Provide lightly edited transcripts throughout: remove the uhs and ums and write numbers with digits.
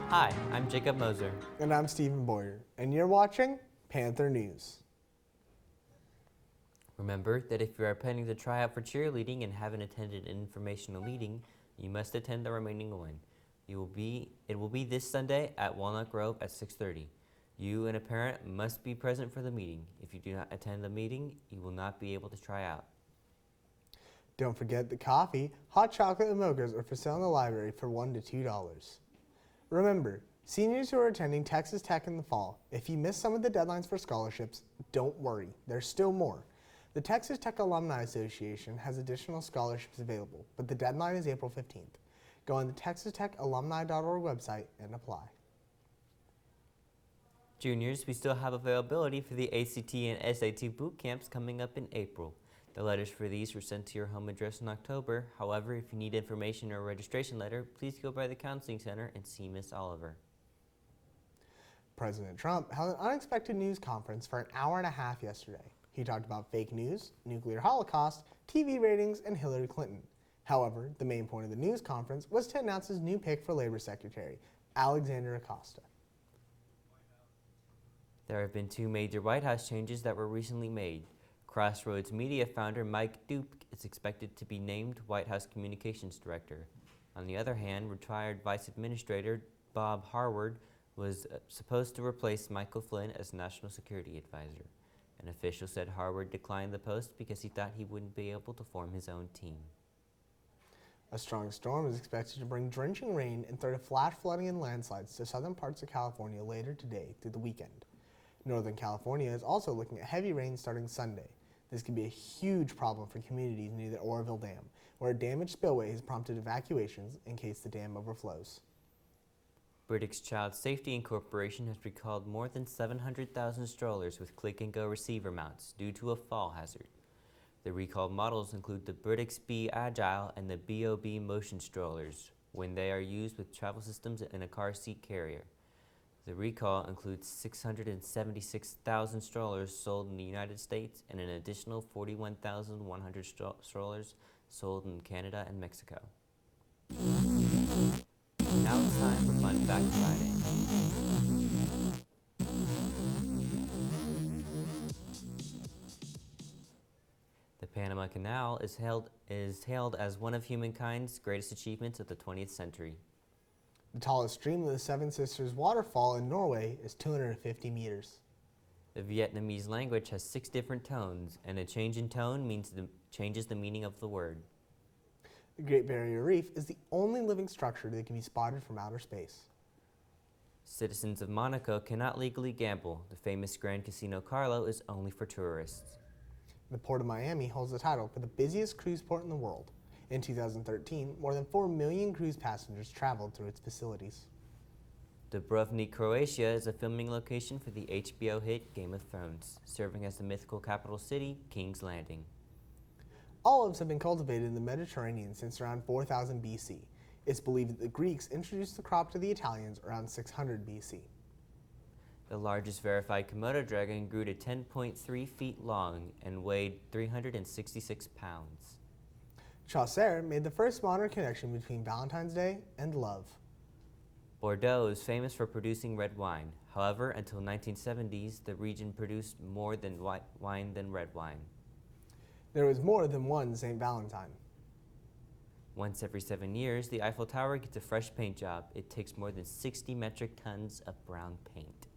Hi, I'm Jacob Moser. And I'm Stephen Boyer, and you're watching Panther News. Remember that if you are planning to try out for cheerleading and haven't attended an informational meeting, you must attend the remaining one. It will be this Sunday at Walnut Grove at 6:30. You and a parent must be present for the meeting. If you do not attend the meeting, you will not be able to try out. Don't forget the coffee, hot chocolate, and mochas are for sale in the library for $1 to $2. Remember, seniors who are attending Texas Tech in the fall, if you missed some of the deadlines for scholarships, don't worry, there's still more. The Texas Tech Alumni Association has additional scholarships available, but the deadline is April 15th. Go on the texastechalumni.org website and apply. Juniors, we still have availability for the ACT and SAT boot camps coming up in April. The letters for these were sent to your home address in October. However, if you need information or a registration letter, please go by the Counseling Center and see Miss Oliver. President Trump held an unexpected news conference for an hour and a half yesterday. He talked about fake news, nuclear holocaust, TV ratings, and Hillary Clinton. However, the main point of the news conference was to announce his new pick for Labor Secretary, Alexander Acosta. There have been two major White House changes that were recently made. Crossroads Media founder Mike Duke is expected to be named White House Communications Director. On the other hand, retired Vice Administrator Bob Harward was supposed to replace Michael Flynn as National Security Advisor. An official said Harward declined the post because he thought he wouldn't be able to form his own team. A strong storm is expected to bring drenching rain and threat of flash flooding and landslides to southern parts of California later today through the weekend. Northern California is also looking at heavy rain starting Sunday. This could be a huge problem for communities near the Oroville Dam, where a damaged spillway has prompted evacuations in case the dam overflows. British Child Safety Incorporation has recalled more than 700,000 strollers with click-and-go receiver mounts due to a fall hazard. The recalled models include the British B Agile and the BOB Motion strollers when they are used with travel systems in a car seat carrier. The recall includes 676,000 strollers sold in the United States and an additional 41,100 strollers sold in Canada and Mexico. Now it's time for Fun Fact Friday. The Panama Canal is hailed as one of humankind's greatest achievements of the 20th century. The tallest stream of the Seven Sisters waterfall in Norway is 250 meters. The Vietnamese language has 6 different tones, and a change in tone changes the meaning of the word. The Great Barrier Reef is the only living structure that can be spotted from outer space. Citizens of Monaco cannot legally gamble. The famous Grand Casino Carlo is only for tourists. The Port of Miami holds the title for the busiest cruise port in the world. In 2013, more than 4 million cruise passengers traveled through its facilities. Dubrovnik, Croatia is a filming location for the HBO hit Game of Thrones, serving as the mythical capital city, King's Landing. Olives have been cultivated in the Mediterranean since around 4000 BC. It's believed that the Greeks introduced the crop to the Italians around 600 BC. The largest verified Komodo dragon grew to 10.3 feet long and weighed 366 pounds. Chaucer made the first modern connection between Valentine's Day and love. Bordeaux is famous for producing red wine. However, until 1970s, the region produced more wine than red wine. There was more than one St. Valentine. Once every 7 years, the Eiffel Tower gets a fresh paint job. It takes more than 60 metric tons of brown paint.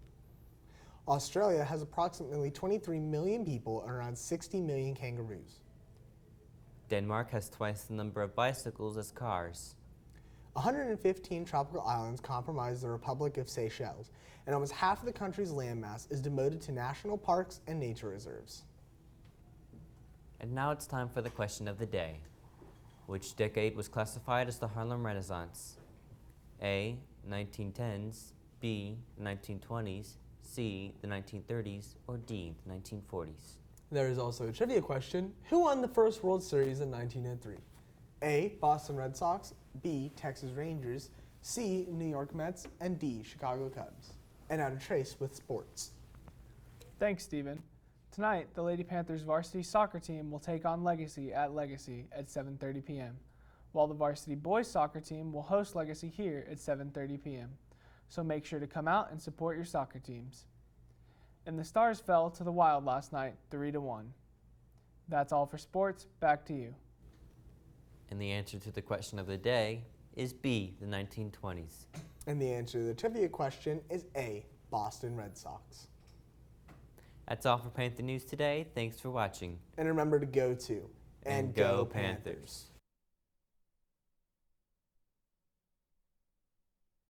Australia has approximately 23 million people and around 60 million kangaroos. Denmark has twice the number of bicycles as cars. 115 tropical islands comprise the Republic of Seychelles, and almost half of the country's landmass is devoted to national parks and nature reserves. And now it's time for the question of the day. Which decade was classified as the Harlem Renaissance? A, 1910s, B, the 1920s, C, the 1930s, or D, the 1940s? There is also a trivia question. Who won the first World Series in 1903? A, Boston Red Sox, B, Texas Rangers, C, New York Mets, and D, Chicago Cubs. And now to Trace with sports. Thanks, Stephen. Tonight, the Lady Panthers varsity soccer team will take on Legacy at 7:30 p.m., while the varsity boys soccer team will host Legacy here at 7:30 p.m. so make sure to come out and support your soccer teams. And the Stars fell to the Wild last night, 3-1. That's all for sports. Back to you. And the answer to the question of the day is B, the 1920s. And the answer to the trivia question is A, Boston Red Sox. That's all for Panther News today. Thanks for watching. And remember to go to And go Panthers.